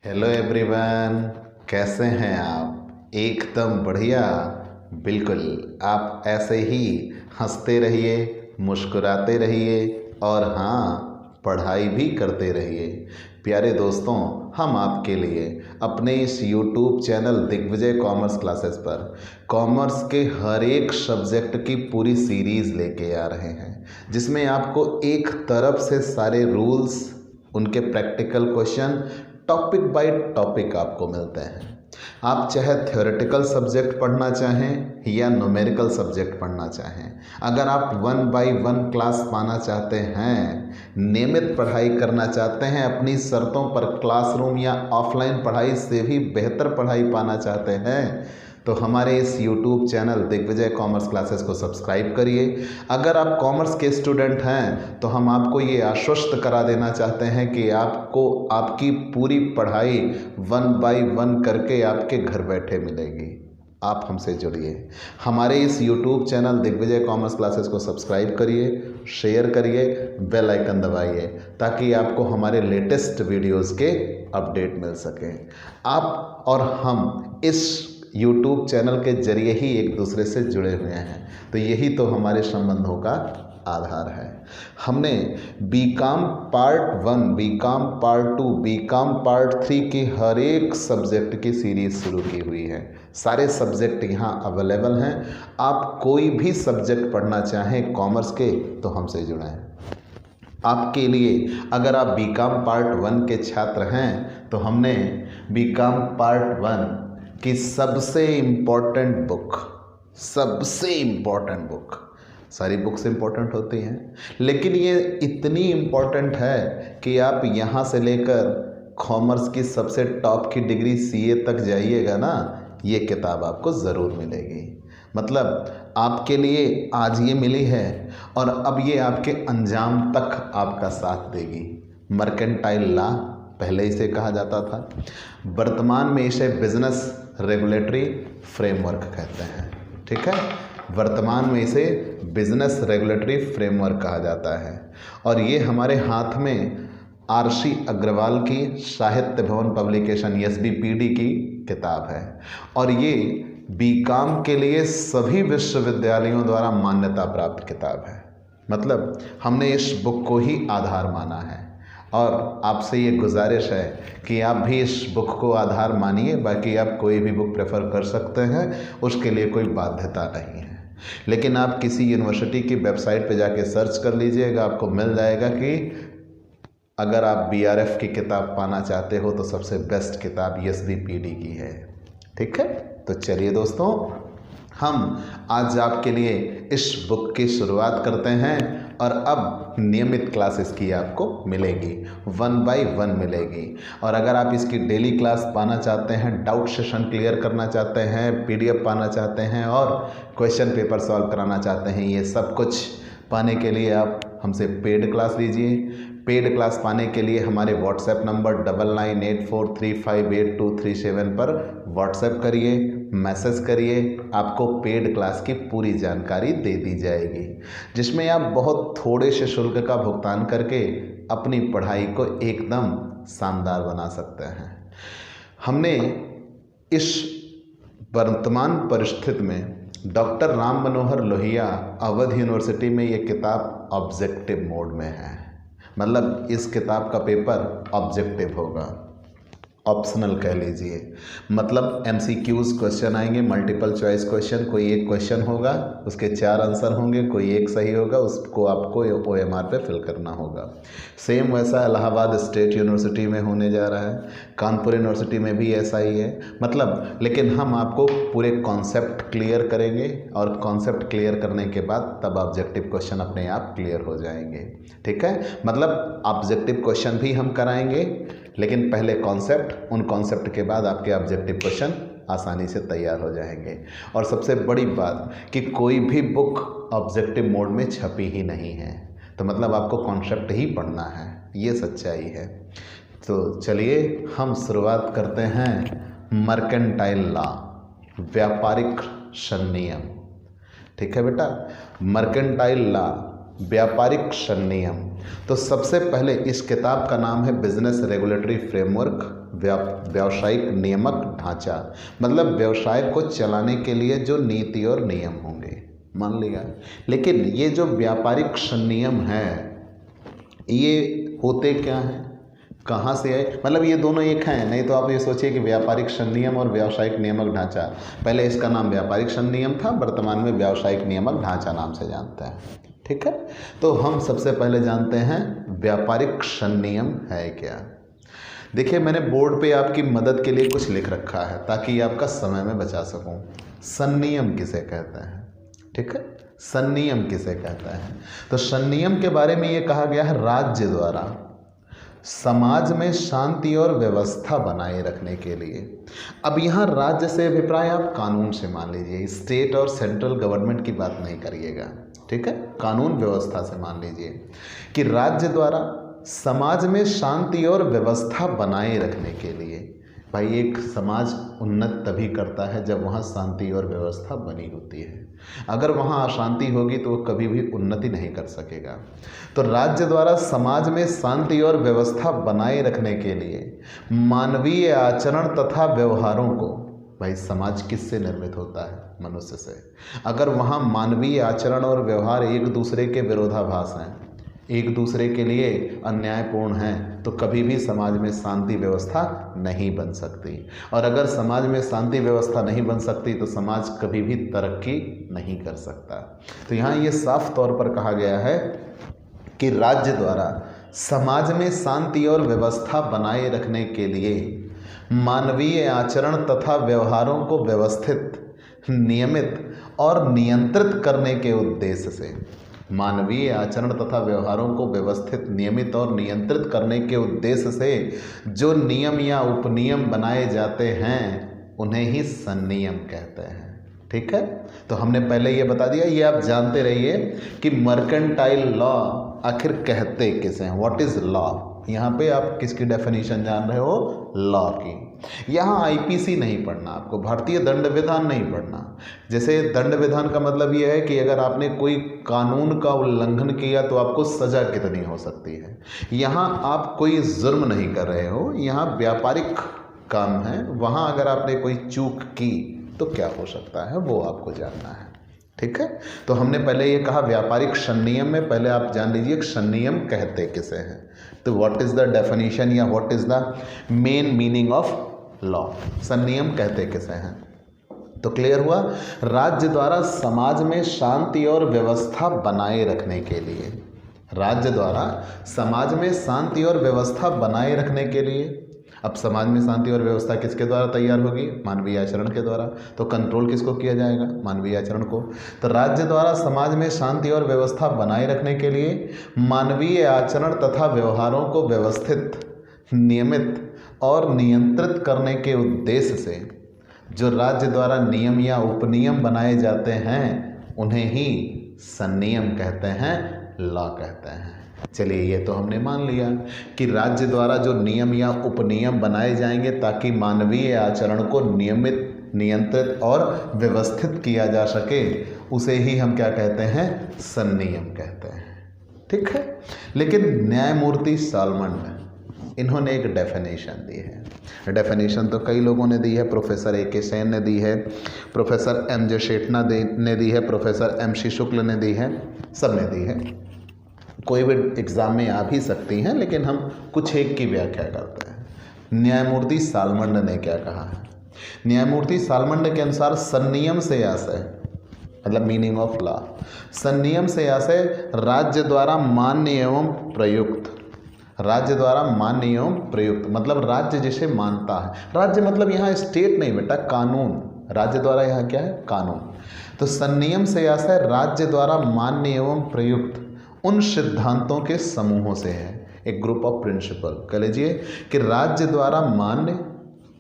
Hello everyone, कैसे हैं आप? एकदम बढ़िया। बिल्कुल, आप ऐसे ही हंसते रहिए, मुस्कुराते रहिए और हाँ, पढ़ाई भी करते रहिए। प्यारे दोस्तों, हम आपके लिए अपने इस YouTube channel Digvijay commerce classes पर कॉमर्स के हर एक सब्जेक्ट की पूरी सीरीज़ लेके आ रहे हैं, जिसमें आपको एक तरफ से सारे रूल्स, उनके practical question topic by topic आपको मिलते हैं। आप चाहे थ्योरेटिकल सब्जेक्ट पढ़ना चाहें या न्यूमेरिकल सब्जेक्ट पढ़ना चाहें, अगर आप 1 बाय 1 क्लास पाना चाहते हैं, नियमित पढ़ाई करना चाहते हैं, अपनी शर्तों पर क्लासरूम या ऑफलाइन पढ़ाई से भी बेहतर पढ़ाई पाना चाहते हैं, तो हमारे इस YouTube channel Digvijay commerce classes को सब्सक्राइब करिए। अगर आप कॉमर्स के स्टूडेंट हैं तो हम आपको ये आश्वस्त करा देना चाहते हैं कि आपको आपकी पूरी पढ़ाई 1 बाय 1 करके आपके घर बैठे मिलेगी। आप हमसे जुड़िए, हमारे इस YouTube channel Digvijay commerce classes को सब्सक्राइब करिए, शेयर करिए, बेल आइकन दबाइए ताकि आपको हमारे लेटेस्ट वीडियोज़ के अपडेट मिल सकें। आप और हम इस YouTube चैनल के जरिए ही एक दूसरे से जुड़े हुए हैं, तो यही तो हमारे संबंधों का आधार है। हमने BCom part 1, BCom part 2, BCom part 3 की हर एक सब्जेक्ट की सीरीज़ शुरू की हुई है। सारे सब्जेक्ट यहाँ अवेलेबल हैं। आप कोई भी सब्जेक्ट पढ़ना चाहें कॉमर्स के तो हमसे जुड़ें। आपके लिए अगर आप बीकॉम पार्ट 1 के छात्र हैं तो हमने बीकॉम पार्ट 1 कि सबसे इम्पोर्टेंट बुक, सारी बुक्स इम्पोर्टेंट होती हैं, लेकिन ये इतनी इम्पोर्टेंट है कि आप यहाँ से लेकर कॉमर्स की सबसे टॉप की डिग्री CA तक जाइएगा ना, ये किताब आपको ज़रूर मिलेगी। मतलब आपके लिए आज ये मिली है और अब ये आपके अंजाम तक आपका साथ देगी। मर्केंटाइल लॉ पहले इसे कहा जाता था, वर्तमान में इसे बिजनेस रेगुलेटरी फ्रेमवर्क कहते हैं। ठीक है, वर्तमान में इसे बिजनेस रेगुलेटरी फ्रेमवर्क कहा जाता है और ये हमारे हाथ में RC अग्रवाल की साहित्य भवन पब्लिकेशन SBPD की किताब है और ये बीकॉम के लिए सभी विश्वविद्यालयों द्वारा मान्यता प्राप्त किताब है। मतलब हमने इस बुक को ही आधार माना है और आपसे ये गुजारिश है कि आप भी इस बुक को आधार मानिए। बाकी आप कोई भी बुक प्रेफर कर सकते हैं, उसके लिए कोई बाध्यता नहीं है। लेकिन आप किसी यूनिवर्सिटी की वेबसाइट पे जाके सर्च कर लीजिएगा, आपको मिल जाएगा कि अगर आप BRF की किताब पाना चाहते हो तो सबसे बेस्ट किताब SBPD की है। ठीक है, तो चलिए दोस्तों, हम आज आपके लिए इस बुक की शुरुआत करते हैं और अब नियमित क्लासेस की आपको मिलेगी, 1 बाय 1 मिलेगी। और अगर आप इसकी डेली क्लास पाना चाहते हैं, डाउट सेशन क्लियर करना चाहते हैं, PDF पाना चाहते हैं और क्वेश्चन पेपर सॉल्व कराना चाहते हैं, ये सब कुछ पाने के लिए आप हमसे पेड क्लास लीजिए। पेड क्लास पाने के लिए हमारे व्हाट्सएप नंबर 9984358237 पर व्हाट्सएप करिए, मैसेज करिए, आपको पेड क्लास की पूरी जानकारी दे दी जाएगी, जिसमें आप बहुत थोड़े से शुल्क का भुगतान करके अपनी पढ़ाई को एकदम शानदार बना सकते हैं। हमने इस वर्तमान परिस्थिति में डॉक्टर राम मनोहर लोहिया अवध यूनिवर्सिटी में ये किताब ऑब्जेक्टिव मोड में है। मतलब इस किताब का पेपर ऑब्जेक्टिव होगा, ऑप्शनल कह लीजिए। मतलब MCQs क्वेश्चन आएंगे, मल्टीपल चॉइस क्वेश्चन, कोई एक क्वेश्चन होगा, उसके 4 आंसर होंगे, कोई एक सही होगा, उसको आपको OMR पे फिल करना होगा। सेम वैसा इलाहाबाद स्टेट यूनिवर्सिटी में होने जा रहा है, कानपुर यूनिवर्सिटी में भी ऐसा ही है। मतलब लेकिन हम आपको पूरे कॉन्सेप्ट क्लियर करेंगे और कॉन्सेप्ट क्लियर करने के बाद तब ऑब्जेक्टिव क्वेश्चन अपने आप क्लियर हो जाएंगे। ठीक है, मतलब ऑब्जेक्टिव क्वेश्चन भी हम कराएंगे, लेकिन पहले कॉन्सेप्ट, उन कॉन्सेप्ट के बाद आपके ऑब्जेक्टिव क्वेश्चन आसानी से तैयार हो जाएंगे। और सबसे बड़ी बात कि कोई भी बुक ऑब्जेक्टिव मोड में छपी ही नहीं है, तो मतलब आपको कॉन्सेप्ट ही पढ़ना है, ये सच्चाई है। तो चलिए हम शुरुआत करते हैं मर्केंटाइल लॉ, व्यापारिक संनियम। ठीक है बेटा, मर्केंटाइल लॉ व्यापारिक संनियम। तो सबसे पहले इस किताब का नाम है बिजनेस रेगुलेटरी फ्रेमवर्क, व्यावसायिक नियामक ढांचा, मतलब व्यवसाय को चलाने के लिए जो नीति और नियम होंगे, मान लिया। लेकिन ये जो व्यापारिक संनियम है ये होते क्या हैं, कहाँ से आए, मतलब ये दोनों एक हैं, नहीं तो आप ये सोचिए कि व्यापारिक संनियम और व्यावसायिक नियामक ढांचा, पहले इसका नाम व्यापारिक संनियम था, वर्तमान में व्यावसायिक नियामक ढांचा नाम से जानते हैं। ठीक है, तो हम सबसे पहले जानते हैं व्यापारिक संनियम है क्या। देखिए मैंने बोर्ड पे आपकी मदद के लिए कुछ लिख रखा है ताकि आपका समय में बचा सकूं। संनियम किसे कहते हैं, ठीक है, संनियम किसे कहते हैं। तो संनियम के बारे में ये कहा गया है राज्य द्वारा समाज में शांति और व्यवस्था बनाए रखने के लिए। अब यहाँ राज्य से अभिप्राय आप कानून से मान लीजिए, स्टेट और सेंट्रल गवर्नमेंट की बात नहीं करिएगा, ठीक है, कानून व्यवस्था से मान लीजिए कि राज्य द्वारा समाज में शांति और व्यवस्था बनाए रखने के लिए। भाई एक समाज उन्नत तभी करता है जब वहाँ शांति और व्यवस्था बनी होती है, अगर वहाँ अशांति होगी तो वो कभी भी उन्नति नहीं कर सकेगा। तो राज्य द्वारा समाज में शांति और व्यवस्था बनाए रखने के लिए मानवीय आचरण तथा व्यवहारों को, भाई समाज किससे निर्मित होता है, मनुष्य से। अगर वहाँ मानवीय आचरण और व्यवहार एक दूसरे के विरोधाभास हैं, एक दूसरे के लिए अन्यायपूर्ण हैं, तो कभी भी समाज में शांति व्यवस्था नहीं बन सकती। और अगर समाज में शांति व्यवस्था नहीं बन सकती तो समाज कभी भी तरक्की नहीं कर सकता। तो यहाँ ये साफ तौर पर कहा गया है कि राज्य द्वारा समाज में शांति और व्यवस्था बनाए रखने के लिए मानवीय आचरण तथा व्यवहारों को व्यवस्थित, नियमित और नियंत्रित करने के उद्देश्य से, मानवीय आचरण तथा व्यवहारों को व्यवस्थित, नियमित और नियंत्रित करने के उद्देश्य से जो नियम या उपनियम बनाए जाते हैं उन्हें ही संनियम कहते हैं। ठीक है, तो हमने पहले ये बता दिया, ये आप जानते रहिए कि मर्केंटाइल लॉ आखिर कहते किसे हैं, व्हाट इज लॉ। यहाँ पे आप किसकी डेफिनेशन जान रहे हो, लॉ की। यहाँ आईपीसी नहीं पढ़ना, आपको भारतीय दंड विधान नहीं पढ़ना। जैसे दंड विधान का मतलब ये है कि अगर आपने कोई कानून का उल्लंघन किया तो आपको सजा कितनी हो सकती है। यहाँ आप कोई जुर्म नहीं कर रहे हो, यहाँ व्यापारिक काम है, वहाँ अगर आपने कोई चूक की तो क्या हो सकता है वो आपको जानना है। ठीक है, तो हमने पहले ये कहा व्यापारिक संनियम में पहले आप जान लीजिए संनियम कहते किसे हैं। तो व्हाट इज द डेफिनेशन या what is the main meaning of law, संनियम कहते किसे हैं। तो क्लियर हुआ, राज्य द्वारा समाज में शांति और व्यवस्था बनाए रखने के लिए, राज्य द्वारा समाज में शांति और व्यवस्था बनाए रखने के लिए। अब समाज में शांति और व्यवस्था किसके द्वारा तैयार होगी, मानवीय आचरण के द्वारा। तो कंट्रोल किसको किया जाएगा, मानवीय आचरण को। तो राज्य द्वारा समाज में शांति और व्यवस्था बनाए रखने के लिए मानवीय आचरण तथा व्यवहारों को व्यवस्थित, नियमित और नियंत्रित करने के उद्देश्य से जो राज्य द्वारा नियम या उपनियम बनाए जाते हैं उन्हें ही संनियम कहते हैं, लॉ कहते हैं। चलिए ये तो हमने मान लिया कि राज्य द्वारा जो नियम या उपनियम बनाए जाएंगे ताकि मानवीय आचरण को नियमित, नियंत्रित और व्यवस्थित किया जा सके, उसे ही हम क्या कहते हैं, संनियम कहते हैं। ठीक है, लेकिन न्यायमूर्ति सालमंड इन्होंने एक डेफिनेशन दी है। डेफिनेशन तो कई लोगों ने दी है, प्रोफेसर ए.के. सेन ने दी है, प्रोफेसर एम.जे. शेटना ने दी है, प्रोफेसर एम.सी. शुक्ल ने दी है, सब ने दी है। कोई भी एग्ज़ाम में आ भी सकती हैं, लेकिन हम कुछ एक की व्याख्या करते हैं। न्यायमूर्ति सालमंड ने क्या कहा है, न्यायमूर्ति सालमंड के अनुसार संनियम से आशय, मतलब मीनिंग ऑफ लॉ, संनियम से आशय राज्य द्वारा मान्य एवं प्रयुक्त, राज्य द्वारा मान्य एवं प्रयुक्त मतलब राज्य जिसे मानता है। राज्य मतलब यहाँ स्टेट नहीं बेटा, कानून। राज्य द्वारा यहाँ क्या है, कानून। तो संनियम से आशय राज्य द्वारा मान्य एवं प्रयुक्त उन सिद्धांतों के समूहों से है, एक ग्रुप ऑफ प्रिंसिपल कह लीजिए कि राज्य द्वारा मान्य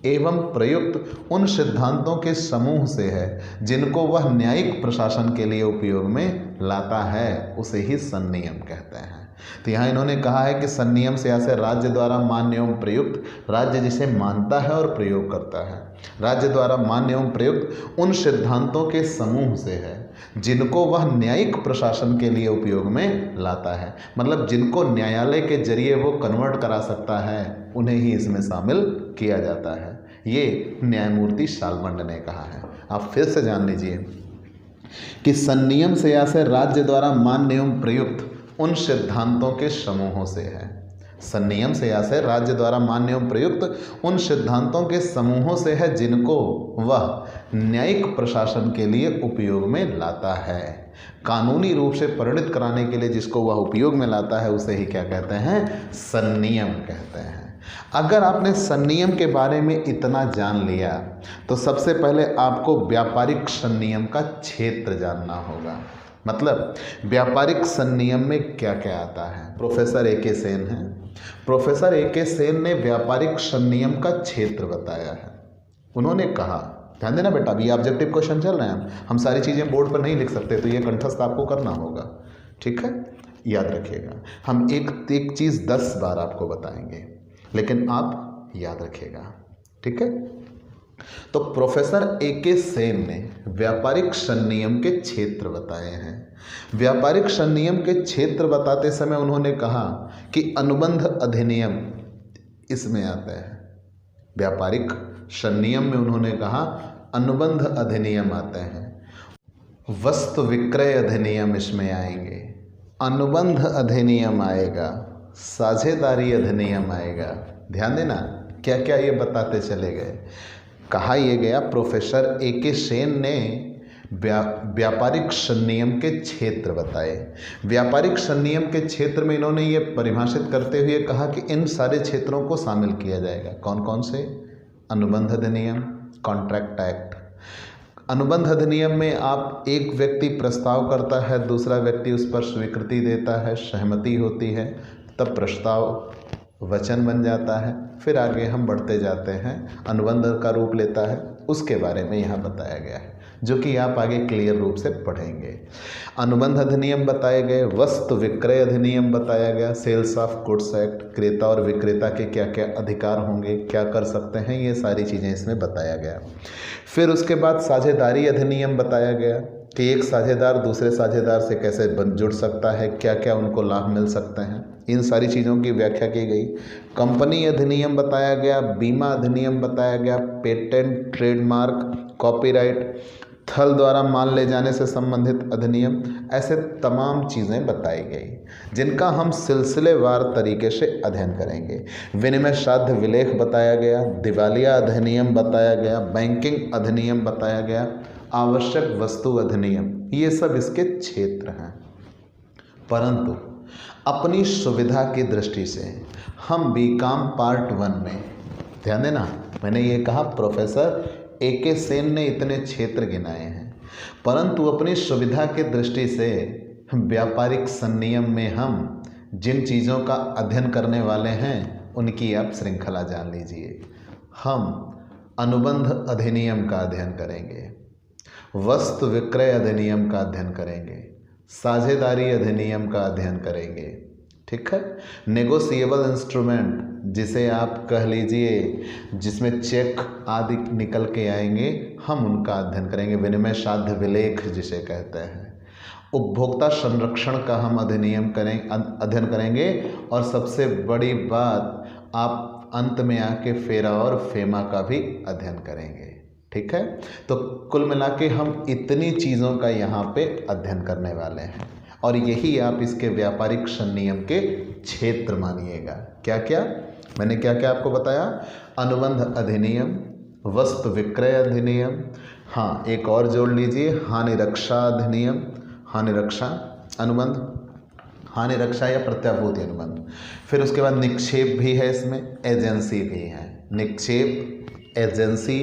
एवं प्रयुक्त उन सिद्धांतों के समूह से है जिनको वह न्यायिक प्रशासन के लिए उपयोग में लाता है, उसे ही संनियम कहते हैं। तो यहाँ इन्होंने कहा है कि संनियम से आशय राज्य द्वारा मान्य एवं प्रयुक्त, राज्य जिसे मानता है और प्रयोग करता है, राज्य द्वारा मान्य एवं प्रयुक्त उन सिद्धांतों के समूह से है जिनको वह न्यायिक प्रशासन के लिए उपयोग में लाता है। मतलब जिनको न्यायालय के जरिए वो कन्वर्ट करा सकता है उन्हें ही इसमें शामिल किया जाता है। ये न्यायमूर्ति शाल्मंड ने कहा है। आप फिर से जान लीजिए कि संनियम से आशय राज्य द्वारा मान्य एवं प्रयुक्त उन सिद्धांतों के समूहों से है। संनियम से आशय राज्य द्वारा मान्य एवं प्रयुक्त उन सिद्धांतों के समूहों से है जिनको वह न्यायिक प्रशासन के लिए उपयोग में लाता है। कानूनी रूप से परिणित कराने के लिए जिसको वह उपयोग में लाता है उसे ही क्या कहते हैं? संनियम कहते हैं। अगर आपने संनियम के बारे में इतना जान लिया तो सबसे पहले आपको व्यापारिक संनियम का क्षेत्र जानना होगा। मतलब व्यापारिक संनियम में क्या क्या आता है। Professor A K. सेन हैं। Professor A K. सेन ने व्यापारिक संनियम का क्षेत्र बताया है। उन्होंने कहा, ध्यान देना बेटा, अभी ऑब्जेक्टिव क्वेश्चन चल रहे हैं, हम सारी चीज़ें बोर्ड पर नहीं लिख सकते, तो ये कंठस्थ आपको करना होगा, ठीक है? याद रखिएगा, हम एक चीज़ 10 बार आपको बताएंगे, लेकिन आप याद रखिएगा, ठीक है? तो प्रोफेसर ए.के. सेन ने व्यापारिक संनियम के क्षेत्र बताए हैं। व्यापारिक संनियम के क्षेत्र बताते समय उन्होंने कहा कि अनुबंध अधिनियम इसमें आता है। व्यापारिक संनियम में उन्होंने कहा अनुबंध अधिनियम आते हैं, वस्तु विक्रय अधिनियम इसमें आएंगे, अनुबंध अधिनियम आएगा, साझेदारी अधिनियम आएगा। ध्यान देना क्या क्या ये बताते चले गए। कहा यह गया, प्रोफेसर ए.के. सेन ने व्यापारिक संनियम के क्षेत्र बताए। व्यापारिक संनियम के क्षेत्र में इन्होंने ये परिभाषित करते हुए कहा कि इन सारे क्षेत्रों को शामिल किया जाएगा। कौन कौन से? अनुबंध अधिनियम, कॉन्ट्रैक्ट एक्ट। अनुबंध अधिनियम में आप एक व्यक्ति प्रस्ताव करता है, दूसरा व्यक्ति उस पर स्वीकृति देता है, सहमति होती है, तब प्रस्ताव वचन बन जाता है, फिर आगे हम बढ़ते जाते हैं, अनुबंध का रूप लेता है, उसके बारे में यहाँ बताया गया है, जो कि आप आगे क्लियर रूप से पढ़ेंगे। अनुबंध अधिनियम बताए गए, वस्तु विक्रय अधिनियम बताया गया, सेल्स ऑफ गुड्स एक्ट, क्रेता और विक्रेता के क्या क्या अधिकार होंगे, क्या कर सकते हैं, ये सारी चीज़ें इसमें बताया गया। फिर उसके बाद साझेदारी अधिनियम बताया गया कि एक साझेदार दूसरे साझेदार से कैसे जुड़ सकता है, क्या क्या उनको लाभ मिल सकते हैं, इन सारी चीज़ों की व्याख्या की गई। कंपनी अधिनियम बताया गया, बीमा अधिनियम बताया गया, पेटेंट, ट्रेडमार्क, कॉपीराइट, थल द्वारा माल ले जाने से संबंधित अधिनियम, ऐसे तमाम चीज़ें बताई गई जिनका हम सिलसिलेवार तरीके से अध्ययन करेंगे। विनिमय साध्य विलेख बताया गया, दिवालिया अधिनियम बताया गया, बैंकिंग अधिनियम बताया गया, आवश्यक वस्तु अधिनियम, ये सब इसके क्षेत्र हैं। परंतु अपनी सुविधा की दृष्टि से हम बीकॉम पार्ट 1 में, ध्यान देना, मैंने ये कहा प्रोफेसर ए.के. सेन ने इतने क्षेत्र गिनाए हैं, परंतु अपनी सुविधा की दृष्टि से व्यापारिक संनियम में हम जिन चीज़ों का अध्ययन करने वाले हैं उनकी आप श्रृंखला जान लीजिए। हम अनुबंध अधिनियम का अध्ययन करेंगे, वस्तु विक्रय अधिनियम का अध्ययन करेंगे, साझेदारी अधिनियम का अध्ययन करेंगे, ठीक है? नेगोशिएबल इंस्ट्रूमेंट, जिसे आप कह लीजिए जिसमें चेक आदि निकल के आएंगे, हम उनका अध्ययन करेंगे। विनिमय साध्य विलेख जिसे कहते हैं, उपभोक्ता संरक्षण का हम अध्ययन करेंगे, और सबसे बड़ी बात, आप अंत में आके फेरा और फेमा का भी अध्ययन करेंगे, ठीक है? तो कुल मिला के हम इतनी चीज़ों का यहाँ पे अध्ययन करने वाले हैं, और यही आप इसके व्यापारिक संनियम के क्षेत्र मानिएगा। क्या क्या मैंने क्या क्या आपको बताया? अनुबंध अधिनियम, वस्तु विक्रय अधिनियम, हाँ एक और जोड़ लीजिए, हानि रक्षा अधिनियम, हानि रक्षा अनुबंध, हानि रक्षा या प्रत्याभूति अनुबंध। फिर उसके बाद निक्षेप भी है, इसमें एजेंसी भी है, निक्षेप, एजेंसी,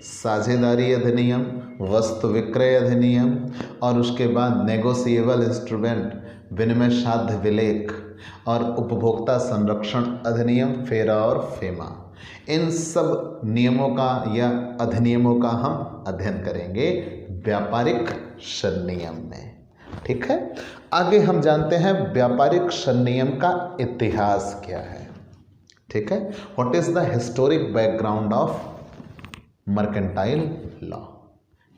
साझेदारी अधिनियम, वस्तु विक्रय अधिनियम, और उसके बाद नेगोशिएबल इंस्ट्रूमेंट, विनिमय साध्य विलेख, और उपभोक्ता संरक्षण अधिनियम, फेरा और फेमा। इन सब नियमों का या अधिनियमों का हम अध्ययन करेंगे व्यापारिक संनियम में, ठीक है? आगे हम जानते हैं व्यापारिक संनियम का इतिहास क्या है, ठीक है? What is the historic background of mercantile law,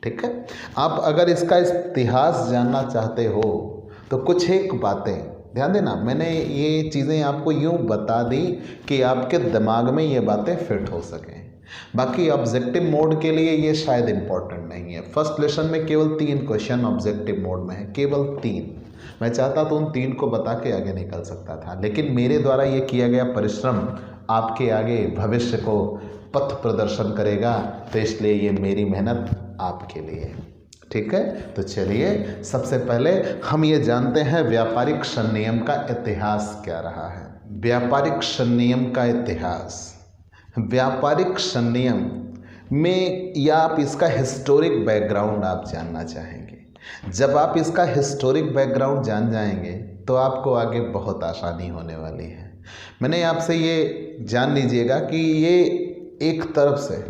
ठीक है। आप अगर इसका इतिहास जानना चाहते हो तो कुछ एक बातें ध्यान देना, मैंने ये चीज़ें आपको यूँ बता दी कि आपके दिमाग में ये बातें फिट हो सकें। बाकी ऑब्जेक्टिव मोड के लिए ये शायद इम्पोर्टेंट नहीं है। फर्स्ट लेसन में केवल 3 क्वेश्चन ऑब्जेक्टिव मोड में है, केवल 3। मैं चाहता तो उन 3 को बता के आगे निकल सकता था, लेकिन मेरे द्वारा ये किया गया परिश्रम आपके आगे भविष्य को पथ प्रदर्शन करेगा, तो इसलिए ये मेरी मेहनत आपके लिए। ठीक है, तो चलिए सबसे पहले हम ये जानते हैं व्यापारिक संनियम का इतिहास क्या रहा है। व्यापारिक संनियम का इतिहास, व्यापारिक संनियम में या आप इसका हिस्टोरिक बैकग्राउंड आप जानना चाहेंगे। जब आप इसका हिस्टोरिक बैकग्राउंड जान जाएंगे तो आपको आगे बहुत आसानी होने वाली है। मैंने आपसे ये जान लीजिएगा कि ये एक तरफ से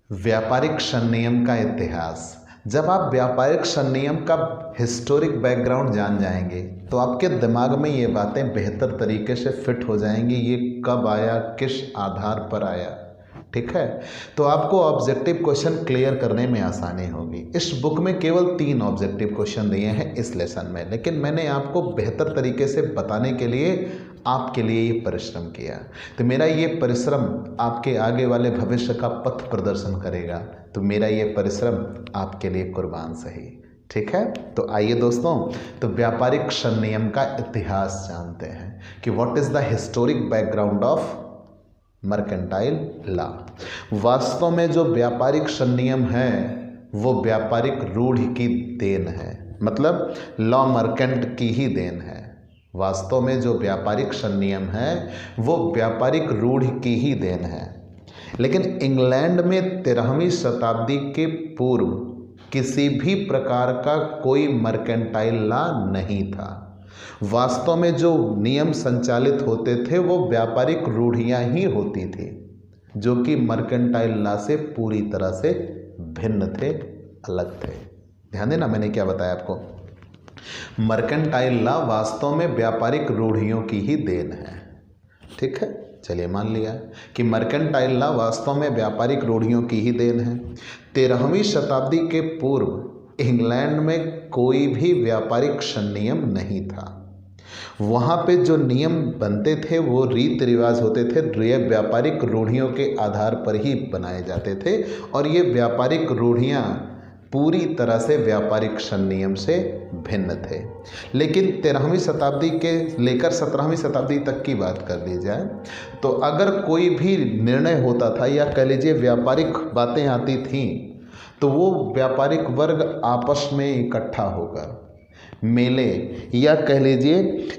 व्यापारिक संनियम का इतिहास, जब आप व्यापारिक संनियम का हिस्टोरिक बैकग्राउंड जान जाएंगे तो आपके दिमाग में ये बातें बेहतर तरीके से फिट हो जाएंगी, ये कब आया, किस आधार पर आया। ठीक है, तो आपको ऑब्जेक्टिव क्वेश्चन क्लियर करने में आसानी होगी। इस बुक में केवल 3 ऑब्जेक्टिव क्वेश्चन दिए हैं इस लेसन में, लेकिन मैंने आपको बेहतर तरीके से बताने के लिए आपके लिए ये परिश्रम किया। तो मेरा ये परिश्रम आपके आगे वाले भविष्य का पथ प्रदर्शन करेगा, तो मेरा ये परिश्रम आपके लिए कुर्बान सही। ठीक है, तो आइए दोस्तों, तो व्यापारिक संनियम का इतिहास जानते हैं कि what is the historic background of mercantile law. वास्तव में जो व्यापारिक संनियम है वो व्यापारिक रूढ़ि की देन है, मतलब लॉ मर्केंट की ही देन है। वास्तव में जो व्यापारिक संनियम है वो व्यापारिक रूढ़ि की ही देन है। लेकिन इंग्लैंड में 13वीं शताब्दी के पूर्व किसी भी प्रकार का कोई मर्केंटाइल लॉ नहीं था। वास्तव में जो नियम संचालित होते थे वो व्यापारिक रूढ़ियाँ ही होती थी, जो कि मर्केंटाइल लॉ से पूरी तरह से भिन्न थे, अलग थे। ध्यान देना, मैंने क्या बताया आपको। मर्केंटाइल लॉ वास्तव में व्यापारिक रूढ़ियों की ही देन है। ठीक है, चलिए मान लिया कि मर्केंटाइल लॉ वास्तव में व्यापारिक रूढ़ियों की ही देन है। 13वीं शताब्दी के पूर्व इंग्लैंड में कोई भी व्यापारिक संनियम नहीं था। वहाँ पे जो नियम बनते थे वो रीति रिवाज होते थे, ये व्यापारिक रूढ़ियों के आधार पर ही बनाए जाते थे, और ये व्यापारिक रूढ़ियाँ पूरी तरह से व्यापारिक संनियम से भिन्न थे। लेकिन 13वीं शताब्दी के लेकर 17वीं शताब्दी तक की बात कर ली जाए तो अगर कोई भी निर्णय होता था या कह लीजिए व्यापारिक बातें आती थीं, तो वो व्यापारिक वर्ग आपस में इकट्ठा होकर मेले या कह लीजिए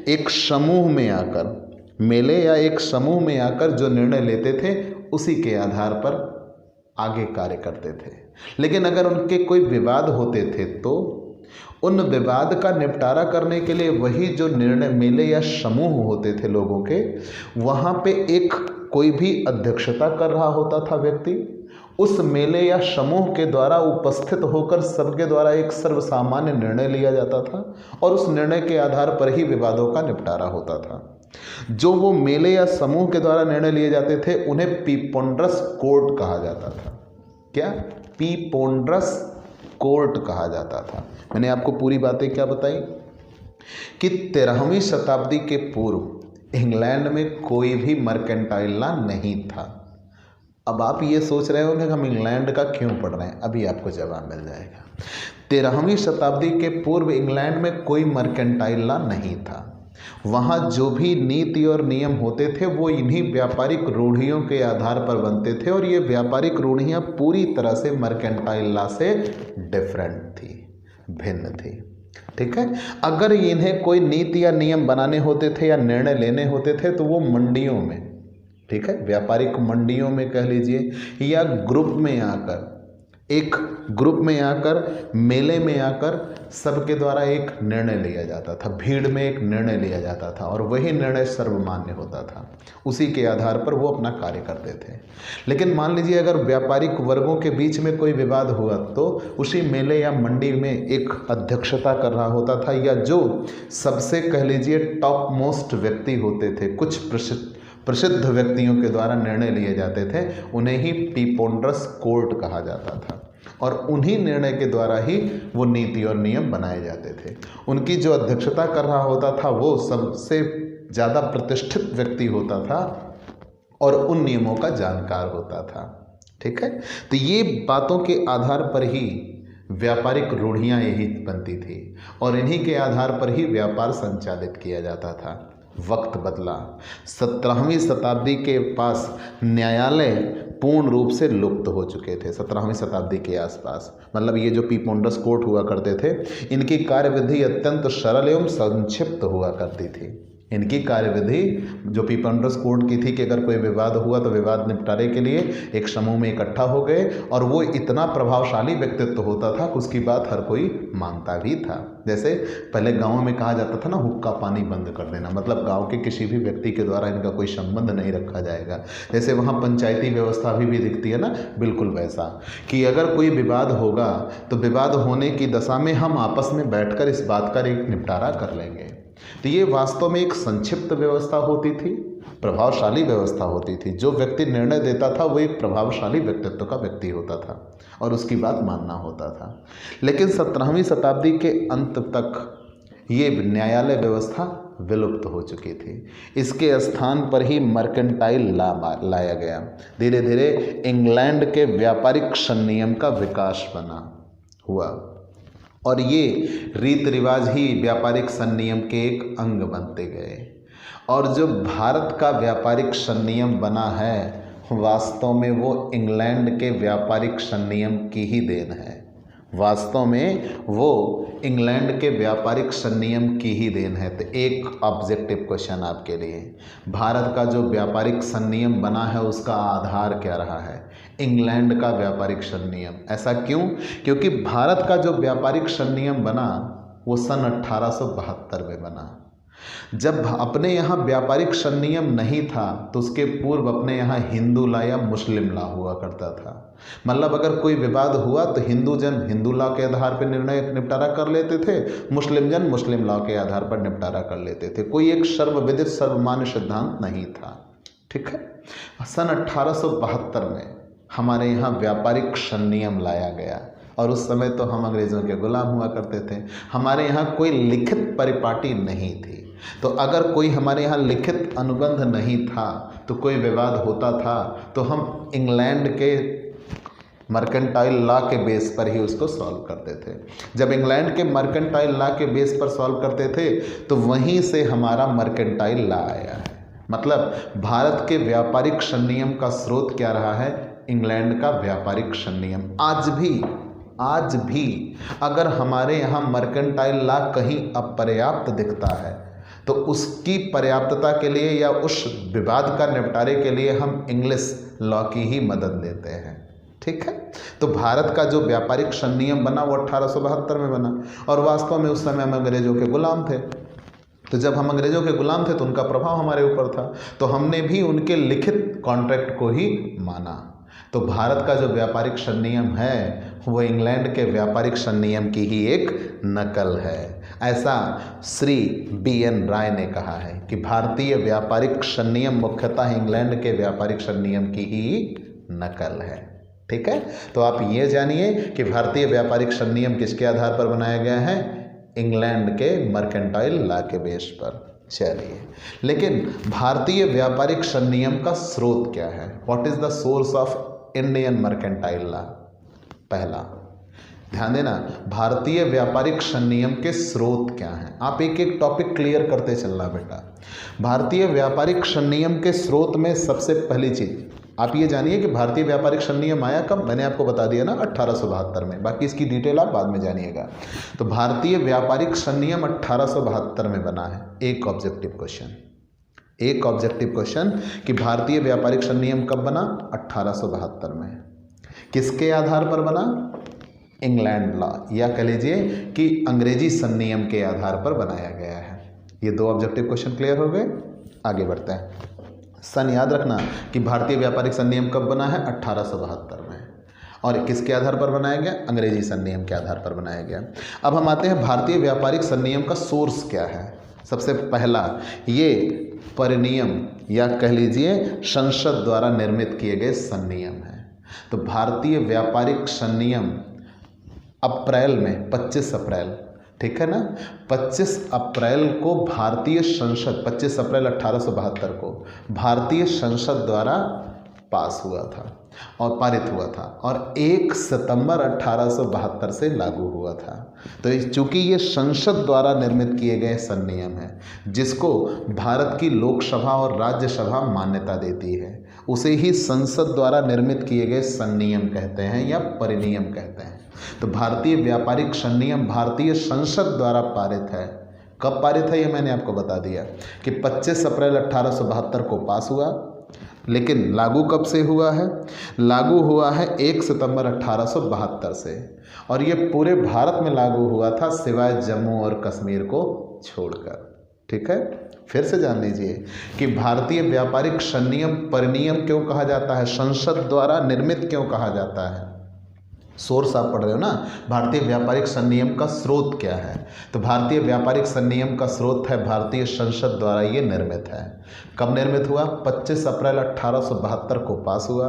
एक समूह में आकर, मेले या एक समूह में आकर जो निर्णय लेते थे उसी के आधार पर आगे कार्य करते थे। लेकिन अगर उनके कोई विवाद होते थे तो उन विवाद का निपटारा करने के लिए वही जो निर्णय मेले या समूह होते थे लोगों के, वहाँ पे एक कोई भी अध्यक्षता कर रहा होता था व्यक्ति, उस मेले या समूह के द्वारा उपस्थित होकर सबके द्वारा एक सर्वसामान्य निर्णय लिया जाता था और उस निर्णय के आधार पर ही विवादों का निपटारा होता था। जो वो मेले या समूह के द्वारा निर्णय लिए जाते थे उन्हें पीपोंड्रस कोर्ट कहा जाता था। क्या? पीपोंड्रस कोर्ट कहा जाता था। मैंने आपको पूरी बातें क्या बताई कि 13वीं शताब्दी के पूर्व इंग्लैंड में कोई भी मर्केंटाइल लॉ नहीं था। अब आप ये सोच रहे होंगे कि हम इंग्लैंड का क्यों पढ़ रहे हैं, अभी आपको जवाब मिल जाएगा। 13वीं शताब्दी के पूर्व इंग्लैंड में कोई मर्केंटाइल लॉ नहीं था। वहाँ जो भी नीति और नियम होते थे वो इन्हीं व्यापारिक रूढ़ियों के आधार पर बनते थे, और ये व्यापारिक रूढ़ियाँ पूरी तरह से मर्केंटाइल लॉ से डिफरेंट थी, भिन्न थी। ठीक है, अगर इन्हें कोई नीति या नियम बनाने होते थे या निर्णय लेने होते थे तो वो मंडियों में, ठीक है, व्यापारिक मंडियों में कह लीजिए, या ग्रुप में आकर, एक ग्रुप में आकर, मेले में आकर सबके द्वारा एक निर्णय लिया जाता था, भीड़ में एक निर्णय लिया जाता था और वही निर्णय सर्वमान्य होता था। उसी के आधार पर वो अपना कार्य करते थे। लेकिन मान लीजिए अगर व्यापारिक वर्गों के बीच में कोई विवाद हुआ तो उसी मेले या मंडी में एक अध्यक्षता कर रहा होता था, या जो सबसे कह लीजिए टॉप मोस्ट व्यक्ति होते थे, कुछ प्रसिद्ध व्यक्तियों के द्वारा निर्णय लिए जाते थे, उन्हें ही प्रीपोंडरस कोर्ट कहा जाता था और उन्हीं निर्णय के द्वारा ही वो नीति और नियम बनाए जाते थे। उनकी जो अध्यक्षता कर रहा होता था वो सबसे ज़्यादा प्रतिष्ठित व्यक्ति होता था और उन नियमों का जानकार होता था। ठीक है, तो ये बातों के आधार पर ही व्यापारिक रूढ़ियाँ यही बनती थी और इन्हीं के आधार पर ही व्यापार संचालित किया जाता था। वक्त बदला, 17वीं शताब्दी के पास न्यायालय पूर्ण रूप से लुप्त हो चुके थे। 17वीं शताब्दी के आसपास, मतलब ये जो प्रीपोंडरस कोर्ट हुआ करते थे, इनकी कार्यविधि अत्यंत सरल एवं संक्षिप्त हुआ करती थी। इनकी कार्यविधि जो प्रीपोंडरस कोर्ट की थी कि अगर कोई विवाद हुआ तो विवाद निपटारे के लिए एक समूह में इकट्ठा हो गए और वो इतना प्रभावशाली व्यक्तित्व होता था कि उसकी बात हर कोई मानता भी था। जैसे पहले गाँव में कहा जाता था ना, हुक्का पानी बंद कर देना, मतलब गाँव के किसी भी व्यक्ति के द्वारा इनका कोई संबंध नहीं रखा जाएगा। जैसे वहाँ पंचायती व्यवस्था भी दिखती है ना, बिल्कुल वैसा कि अगर कोई विवाद होगा तो विवाद होने की दशा में हम आपस में बैठकर इस बात का एक निपटारा कर लेंगे। तो ये वास्तव में एक संक्षिप्त व्यवस्था होती थी, प्रभावशाली व्यवस्था होती थी। जो व्यक्ति निर्णय देता था वो एक प्रभावशाली व्यक्तित्व का व्यक्ति होता था और उसकी बात मानना होता था। लेकिन 17वीं शताब्दी के अंत तक ये न्यायालय व्यवस्था विलुप्त हो चुकी थी। इसके स्थान पर ही मर्केंटाइल लॉ लाया गया। धीरे धीरे इंग्लैंड के व्यापारिक संनियम का विकास हुआ और ये रीति रिवाज ही व्यापारिक संनियम के एक अंग बनते गए। और जो भारत का व्यापारिक संनियम बना है वास्तव में वो इंग्लैंड के व्यापारिक संनियम की ही देन है। वास्तव में वो इंग्लैंड के व्यापारिक संनियम की ही देन है। तो एक ऑब्जेक्टिव क्वेश्चन आपके लिए, भारत का जो व्यापारिक संनियम बना है उसका आधार क्या रहा है? इंग्लैंड का व्यापारिक संनियम। ऐसा क्यों? क्योंकि भारत का जो व्यापारिक संनियम बना वो सन 1872 में बना। जब अपने यहाँ व्यापारिक संनियम नहीं था तो उसके पूर्व अपने यहाँ हिंदू लॉ या मुस्लिम लॉ हुआ करता था। मतलब अगर कोई विवाद हुआ तो हिंदू जन हिंदू लॉ के आधार पर निर्णय निपटारा कर लेते थे, मुस्लिम जन मुस्लिम लॉ के आधार पर निपटारा कर लेते थे। कोई एक सर्वविदित सर्वमान्य सिद्धांत नहीं था। ठीक है, सन 1872 में हमारे यहाँ व्यापारिक संनियम लाया गया और उस समय तो हम अंग्रेज़ों के गुलाम हुआ करते थे। हमारे यहाँ कोई लिखित परिपाटी नहीं थी, तो अगर कोई हमारे यहाँ लिखित अनुबंध नहीं था तो कोई विवाद होता था तो हम इंग्लैंड के मर्केंटाइल लॉ के बेस पर ही उसको सॉल्व करते थे। जब इंग्लैंड के मर्केंटाइल लॉ के बेस पर सॉल्व करते थे तो वहीं से हमारा मर्केंटाइल लॉ आया है। मतलब भारत के व्यापारिक संनियम का स्रोत क्या रहा है? इंग्लैंड का व्यापारिक संनियम। आज भी अगर हमारे यहाँ मर्केंटाइल लॉ कहीं अपर्याप्त दिखता है तो उसकी पर्याप्तता के लिए या उस विवाद का निपटारे के लिए हम इंग्लिश लॉ की ही मदद लेते हैं। ठीक है, तो भारत का जो व्यापारिक संनियम बना वो 1872 में बना और वास्तव में उस समय हम अंग्रेजों के गुलाम थे। तो जब हम अंग्रेजों के गुलाम थे तो उनका प्रभाव हमारे ऊपर था, तो हमने भी उनके लिखित कॉन्ट्रैक्ट को ही माना। तो भारत का जो व्यापारिक संनियम है वो इंग्लैंड के व्यापारिक संनियम की ही एक नकल है। ऐसा श्री BN राय ने कहा है कि भारतीय व्यापारिक संनियम मुख्यतः इंग्लैंड के व्यापारिक संनियम की ही नकल है। ठीक है, तो आप ये जानिए कि भारतीय व्यापारिक संनियम किसके आधार पर बनाया गया है? इंग्लैंड के मर्केंटाइल लॉ के बेस पर। चलिए, लेकिन भारतीय व्यापारिक संनियम का स्रोत क्या है? What is the source of Indian mercantile law? पहला, ध्यान देना, भारतीय व्यापारिक संनियम के स्रोत क्या हैं? आप एक एक टॉपिक क्लियर करते चलना बेटा। भारतीय व्यापारिक संनियम के स्रोत में सबसे पहली चीज आप ये जानिए कि भारतीय व्यापारिक संनियम आया कब? मैंने आपको बता दिया ना, 1872 में। बाकी इसकी डिटेल आप बाद में जानिएगा। तो भारतीय व्यापारिक संनियम 1872 में बना है। एक ऑब्जेक्टिव क्वेश्चन कि भारतीय व्यापारिक संनियम कब बना? 1872 में। किसके आधार पर बना? इंग्लैंड लॉ, या कह लीजिए कि अंग्रेजी संनियम के आधार पर बनाया गया है। ये दो ऑब्जेक्टिव क्वेश्चन क्लियर हो गए। आगे बढ़ते हैं। सन याद रखना कि भारतीय व्यापारिक संनियम कब बना है? 1872 में। और किसके आधार पर बनाया गया? अंग्रेजी संनियम के आधार पर बनाया गया। अब हम आते हैं भारतीय व्यापारिक संनियम का सोर्स क्या है। सबसे पहला, ये परिनियम या कह लीजिए संसद द्वारा निर्मित किए गए संनियम हैं। तो भारतीय व्यापारिक संनियम अप्रैल में 25 अप्रैल, ठीक है ना, 25 अप्रैल को भारतीय संसद 25 अप्रैल 1872 को भारतीय संसद द्वारा पास हुआ था और पारित हुआ था और 1 सितंबर 1872 से लागू हुआ था। तो चूंकि ये संसद द्वारा निर्मित किए गए संनियम हैं जिसको भारत की लोकसभा और राज्यसभा मान्यता देती है, उसे ही संसद द्वारा निर्मित किए गए संनियम कहते हैं या परिनियम कहते हैं। तो भारतीय व्यापारिक संनियम भारतीय संसद द्वारा पारित है। कब पारित है ये मैंने आपको बता दिया कि 25 अप्रैल 1872 को पास हुआ, लेकिन लागू कब से हुआ है? लागू हुआ है 1 सितंबर 1872 से, और ये पूरे भारत में लागू हुआ था सिवाय जम्मू और कश्मीर को छोड़कर। ठीक है, फिर से जान लीजिए कि भारतीय व्यापारिक संनियम परिनियम क्यों कहा जाता है, संसद द्वारा निर्मित क्यों कहा जाता है। सोर्स आप पढ़ रहे हो ना, भारतीय व्यापारिक संनियम का स्रोत क्या है? तो भारतीय व्यापारिक संनियम का स्रोत है भारतीय संसद द्वारा ये निर्मित है। कब निर्मित हुआ? 25 अप्रैल 1872 को पास हुआ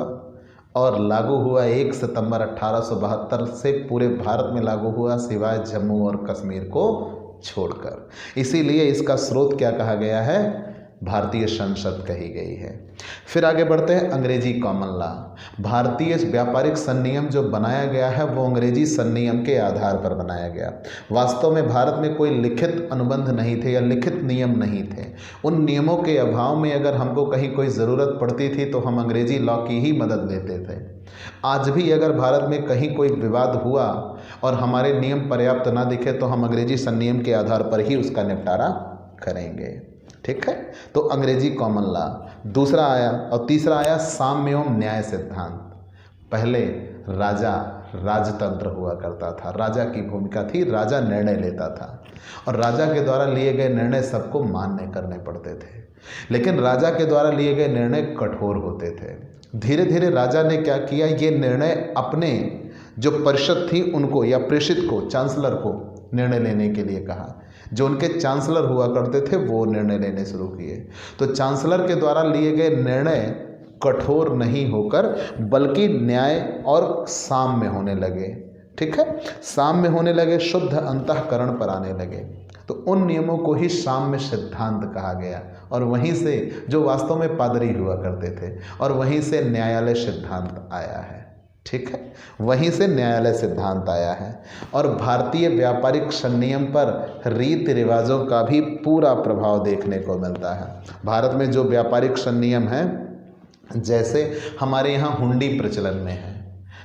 और लागू हुआ 1 सितंबर 1872 से पूरे भारत में लागू हुआ सिवाय जम्मू और कश्मीर को छोड़कर। इसीलिए इसका स्रोत क्या कहा गया है? भारतीय संसद कही गई है। फिर आगे बढ़ते हैं, अंग्रेजी कॉमन लॉ। भारतीय व्यापारिक संनियम जो बनाया गया है वो अंग्रेजी संनियम के आधार पर बनाया गया। वास्तव में भारत में कोई लिखित अनुबंध नहीं थे या लिखित नियम नहीं थे। उन नियमों के अभाव में अगर हमको कहीं कोई ज़रूरत पड़ती थी तो हम अंग्रेजी लॉ की ही मदद लेते थे। आज भी अगर भारत में कहीं कोई विवाद हुआ और हमारे नियम पर्याप्त ना दिखे तो हम अंग्रेजी संनियम के आधार पर ही उसका निपटारा करेंगे। ठीक है, तो अंग्रेजी कॉमन लॉ दूसरा आया, और तीसरा आया साम्य एवं न्याय सिद्धांत। पहले राजा राजतंत्र हुआ करता था, राजा की भूमिका थी, राजा निर्णय लेता था और राजा के द्वारा लिए गए निर्णय सबको मान्य करने पड़ते थे, लेकिन राजा के द्वारा लिए गए निर्णय कठोर होते थे। धीरे धीरे राजा ने क्या किया, ये निर्णय अपने जो परिषद थी उनको या प्रेषित को, चांसलर को निर्णय लेने के लिए कहा। जो उनके चांसलर हुआ करते थे वो निर्णय लेने शुरू किए। तो चांसलर के द्वारा लिए गए निर्णय कठोर नहीं होकर बल्कि न्याय और साम्य होने लगे। ठीक है, साम्य होने लगे, शुद्ध अंतःकरण पर आने लगे। तो उन नियमों को ही साम्य सिद्धांत कहा गया और वहीं से, जो वास्तव में पादरी हुआ करते थे, और वहीं से न्यायालय सिद्धांत आया है। ठीक है, वहीं से न्यायालय सिद्धांत आया है। और भारतीय व्यापारिक संनियम पर रीति रिवाजों का भी पूरा प्रभाव देखने को मिलता है। भारत में जो व्यापारिक संनियम है, जैसे हमारे यहाँ हुंडी प्रचलन में है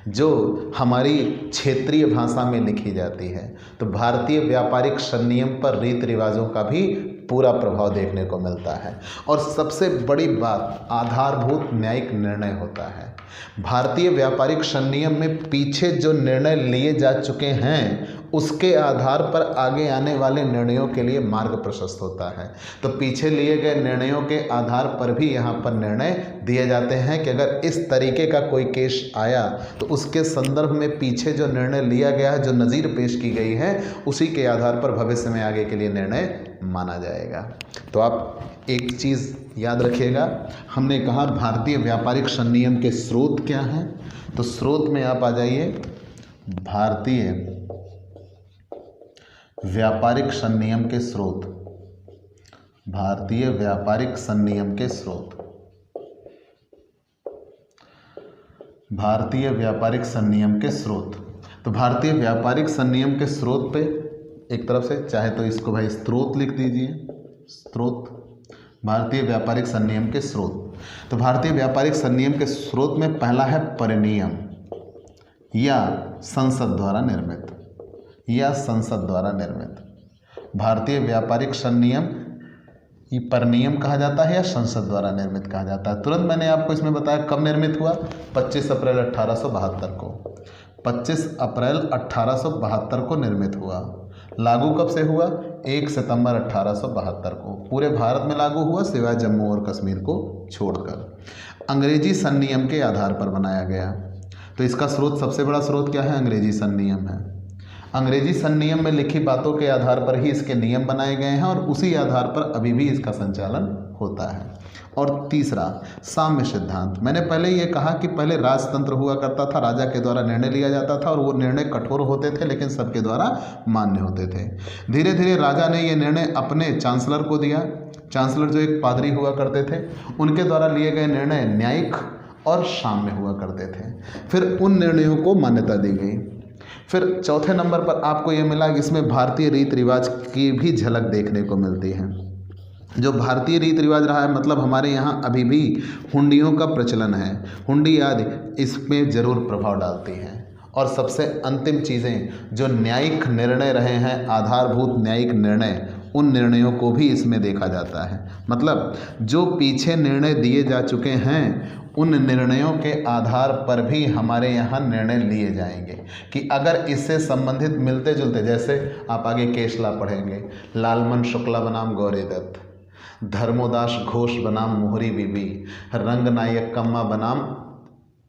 जो हमारी क्षेत्रीय भाषा में लिखी जाती है, तो भारतीय व्यापारिक संनियम पर रीति रिवाजों का भी पूरा प्रभाव देखने को मिलता है। और सबसे बड़ी बात, आधारभूत न्यायिक निर्णय होता है। भारतीय व्यापारिक संनियम में पीछे जो निर्णय लिए जा चुके हैं उसके आधार पर आगे आने वाले निर्णयों के लिए मार्ग प्रशस्त होता है। तो पीछे लिए गए निर्णयों के आधार पर भी यहाँ पर निर्णय दिए जाते हैं कि अगर इस तरीके का कोई केस आया तो उसके संदर्भ में पीछे जो निर्णय लिया गया है, जो नज़ीर पेश की गई है, उसी के आधार पर भविष्य में आगे के लिए निर्णय माना जाएगा। तो आप एक चीज़ याद रखिएगा, हमने कहा भारतीय व्यापारिक संनियम के स्रोत क्या हैं। तो स्रोत में आप आ जाइए, भारतीय व्यापारिक संनियम के स्रोत, भारतीय व्यापारिक संनियम के स्रोत, भारतीय व्यापारिक संनियम के स्रोत। तो भारतीय व्यापारिक संनियम के स्रोत पे एक तरफ से चाहे तो इसको भाई स्रोत लिख दीजिए, स्रोत, भारतीय व्यापारिक संनियम के स्रोत। तो भारतीय व्यापारिक संनियम के स्रोत में पहला है परिनियम या संसद द्वारा निर्मित, या संसद द्वारा निर्मित। भारतीय व्यापारिक संनियम ये परिनियम कहा जाता है या संसद द्वारा निर्मित कहा जाता है। तुरंत मैंने आपको इसमें बताया कब निर्मित हुआ, 25 अप्रैल 1872 को, 25 अप्रैल 1872 को निर्मित हुआ। लागू कब से हुआ, 1 सितंबर 1872 को। पूरे भारत में लागू हुआ सिवाय जम्मू और कश्मीर को छोड़कर। अंग्रेजी संनियम के आधार पर बनाया गया। तो इसका स्रोत, सबसे बड़ा स्रोत क्या है, अंग्रेजी संनियम है। अंग्रेजी संनियम में लिखी बातों के आधार पर ही इसके नियम बनाए गए हैं और उसी आधार पर अभी भी इसका संचालन होता है। और तीसरा, साम्य सिद्धांत। मैंने पहले ये कहा कि पहले राजतंत्र हुआ करता था, राजा के द्वारा निर्णय लिया जाता था और वो निर्णय कठोर होते थे लेकिन सबके द्वारा मान्य होते थे। धीरे धीरे राजा ने ये निर्णय अपने चांसलर को दिया। चांसलर जो एक पादरी हुआ करते थे, उनके द्वारा लिए गए निर्णय न्यायिक और साम्य हुआ करते थे। फिर उन निर्णयों को मान्यता दी गई। फिर चौथे नंबर पर आपको ये मिला कि इसमें भारतीय रीति रिवाज की भी झलक देखने को मिलती है। जो भारतीय रीति रिवाज रहा है, मतलब हमारे यहाँ अभी भी हुंडियों का प्रचलन है, हुंडी आदि इसमें ज़रूर प्रभाव डालती हैं। और सबसे अंतिम चीज़ें जो न्यायिक निर्णय रहे हैं, आधारभूत न्यायिक निर्णय, उन निर्णयों को भी इसमें देखा जाता है। मतलब जो पीछे निर्णय दिए जा चुके हैं उन निर्णयों के आधार पर भी हमारे यहाँ निर्णय लिए जाएंगे कि अगर इससे संबंधित मिलते जुलते, जैसे आप आगे केशला पढ़ेंगे, लालमन शुक्ला बनाम गौरी दत्त, धर्मोदास घोष बनाम मोहरी बीबी, रंगनायक कम्मा बनाम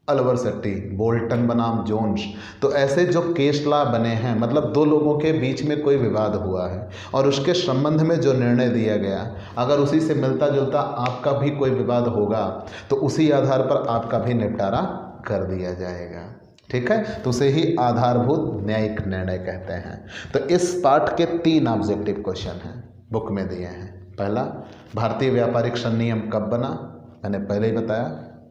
अलवर सेट्टी, बोल्टन बनाम जोन्स। तो ऐसे जो केस लॉ बने हैं, मतलब दो लोगों के बीच में कोई विवाद हुआ है और उसके संबंध में जो निर्णय दिया गया, अगर उसी से मिलता जुलता आपका भी कोई विवाद होगा तो उसी आधार पर आपका भी निपटारा कर दिया जाएगा। ठीक है, तो उसे ही आधारभूत न्यायिक निर्णय कहते हैं। तो इस पाठ के 3 ऑब्जेक्टिव क्वेश्चन हैं, बुक में दिए हैं। पहला, भारतीय व्यापारिक संनियम कब बना? मैंने पहले ही बताया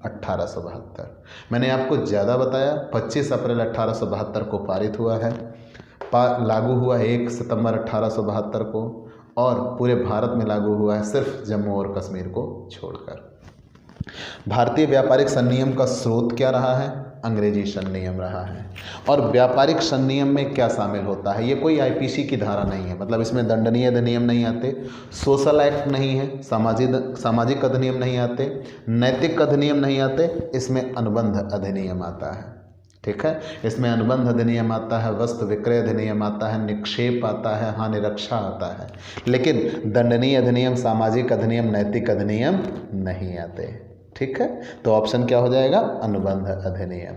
1872। मैंने आपको ज़्यादा बताया 25 अप्रैल 1872 को पारित हुआ है, लागू हुआ है 1 सितंबर 1872 को, और पूरे भारत में लागू हुआ है सिर्फ जम्मू और कश्मीर को छोड़कर। भारतीय व्यापारिक संनियम का स्रोत क्या रहा है? अंग्रेजी संनियम रहा है। और व्यापारिक संनियम में क्या शामिल होता है? ये कोई आईपीसी की धारा नहीं है, मतलब इसमें दंडनीय अधिनियम नहीं आते, सोशल एक्ट नहीं है, सामाजिक अधिनियम नहीं आते, नैतिक अधिनियम नहीं आते, इसमें अनुबंध अधिनियम आता है। ठीक है, इसमें अनुबंध अधिनियम आता है, वस्तु विक्रय अधिनियम आता है, निक्षेप आता है, हानि रक्षा आता है, लेकिन दंडनीय अधिनियम, सामाजिक अधिनियम, नैतिक अधिनियम नहीं आते। ठीक है, तो ऑप्शन क्या हो जाएगा? अनुबंध अधिनियम।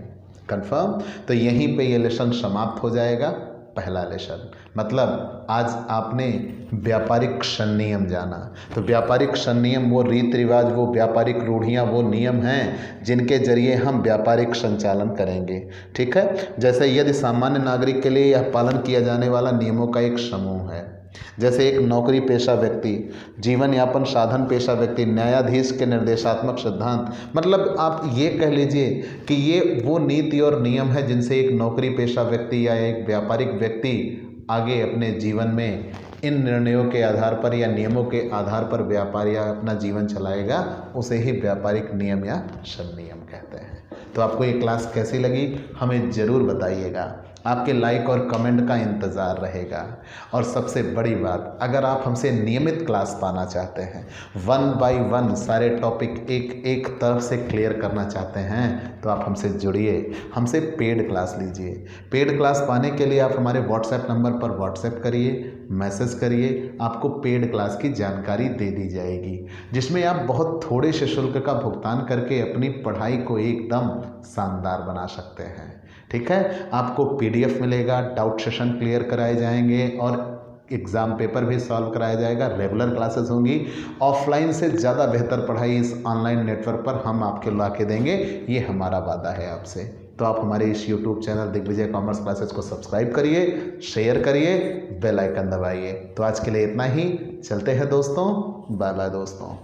कंफर्म? तो यहीं पे ये लेसन समाप्त हो जाएगा, पहला लेसन। मतलब आज आपने व्यापारिक संनियम जाना। तो व्यापारिक संनियम वो रीति रिवाज, वो व्यापारिक रूढ़ियाँ, वो नियम हैं जिनके जरिए हम व्यापारिक संचालन करेंगे। ठीक है, जैसे यदि सामान्य नागरिक के लिए यह पालन किया जाने वाला नियमों का एक समूह है। जैसे एक नौकरी पेशा व्यक्ति, जीवन यापन साधन पेशा व्यक्ति, न्यायाधीश के निर्देशात्मक सिद्धांत, मतलब आप ये कह लीजिए कि ये वो नीति और नियम है जिनसे एक नौकरी पेशा व्यक्ति या एक व्यापारिक व्यक्ति आगे अपने जीवन में इन निर्णयों के आधार पर या नियमों के आधार पर व्यापार या अपना जीवन चलाएगा, उसे ही व्यापारिक नियम या संनियम कहते हैं। तो आपको ये क्लास कैसी लगी हमें ज़रूर बताइएगा, आपके लाइक और कमेंट का इंतज़ार रहेगा। और सबसे बड़ी बात, अगर आप हमसे नियमित क्लास पाना चाहते हैं, 1 बाय 1 सारे टॉपिक एक एक तरफ से क्लियर करना चाहते हैं, तो आप हमसे जुड़िए, हमसे पेड क्लास लीजिए। पेड क्लास पाने के लिए आप हमारे व्हाट्सएप नंबर पर व्हाट्सएप करिए, मैसेज करिए, आपको पेड क्लास की जानकारी दे दी जाएगी, जिसमें आप बहुत थोड़े से शुल्क का भुगतान करके अपनी पढ़ाई को एकदम शानदार बना सकते हैं। ठीक है, आपको पीडीएफ मिलेगा, डाउट सेशन क्लियर कराए जाएंगे और एग्ज़ाम पेपर भी सॉल्व कराया जाएगा। रेगुलर क्लासेस होंगी, ऑफलाइन से ज़्यादा बेहतर पढ़ाई इस ऑनलाइन नेटवर्क पर हम आपके ला के देंगे, ये हमारा वादा है आपसे। तो आप हमारे इस YouTube channel Digvijay commerce classes को सब्सक्राइब करिए, शेयर करिए, बेल आइकन दबाइए। तो आज के लिए इतना ही, चलते हैं दोस्तों, बाय बाय दोस्तों।